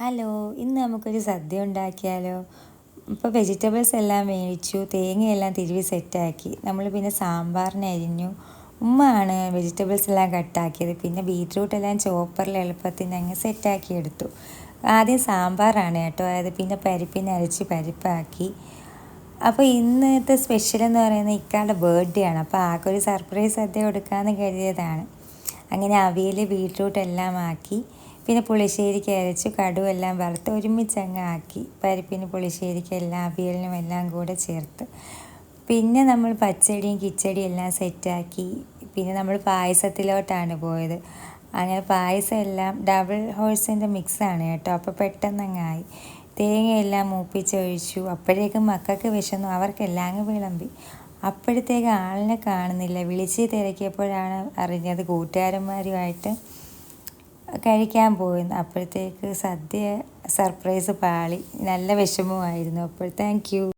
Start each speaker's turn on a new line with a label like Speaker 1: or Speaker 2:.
Speaker 1: Hello, ഇന്ന് നമുക്കൊരു സദ്യ ഉണ്ടാക്കിയാലോ? ഇപ്പോൾ വെജിറ്റബിൾസ് എല്ലാം മേടിച്ചു, തേങ്ങയെല്ലാം തിരുവി സെറ്റാക്കി. നമ്മൾ പിന്നെ സാമ്പാറിന് അരിഞ്ഞു. ഉമ്മയാണ് വെജിറ്റബിൾസ് എല്ലാം കട്ടാക്കിയത്. പിന്നെ ബീറ്റ്റൂട്ട് എല്ലാം ചോപ്പറിൽ എളുപ്പത്തിന് അങ്ങ് സെറ്റാക്കി എടുത്തു. ആദ്യം സാമ്പാറാണ് കേട്ടോ, അതായത് പിന്നെ പരിപ്പിനെ അരച്ച് പരിപ്പാക്കി. അപ്പോൾ ഇന്നത്തെ സ്പെഷ്യൽ എന്ന് പറയുന്നത് ഇക്കാളുടെ ബർത്ത്ഡേ ആണ്. അപ്പോൾ ആകെ ഒരു സർപ്രൈസ് സദ്യ കൊടുക്കാമെന്ന് കരുതിയതാണ്. അങ്ങനെ അവിയൽ ബീറ്റ്റൂട്ട് എല്ലാം ആക്കി. പിന്നെ പുളിശ്ശേരിക്ക് അരച്ചു കടുവെല്ലാം വറുത്ത് ഒരുമിച്ചങ്ങ് ആക്കി. പരിപ്പിന് പുളിശ്ശേരിക്ക് എല്ലാം അവിയലിനും എല്ലാം കൂടെ ചേർത്ത്. പിന്നെ നമ്മൾ പച്ചടിയും കിച്ചടിയും എല്ലാം സെറ്റാക്കി. പിന്നെ നമ്മൾ പായസത്തിലോട്ടാണ് പോയത്. അങ്ങനെ പായസം എല്ലാം ഡബിൾ ഹോഴ്സിൻ്റെ മിക്സാണ് കേട്ടോ. അപ്പോൾ പെട്ടെന്നങ്ങായി. തേങ്ങയെല്ലാം മൂപ്പിച്ചൊഴിച്ചു. അപ്പോഴേക്കും മക്കൾക്ക് വിശന്നു, അവർക്കെല്ലാം അങ്ങ് വിളമ്പി. അപ്പോഴത്തേക്ക് ആളിനെ കാണുന്നില്ല. വിളിച്ച് തിരക്കിയപ്പോഴാണ് അറിഞ്ഞത് കൂട്ടുകാരന്മാരുമായിട്ട് കഴിക്കാൻ പോയിരുന്നു. അപ്പോഴത്തേക്ക് സദ്യ സർപ്രൈസ് പാളി. നല്ല വിഷമമായിരുന്നു അപ്പോൾ. Thank you.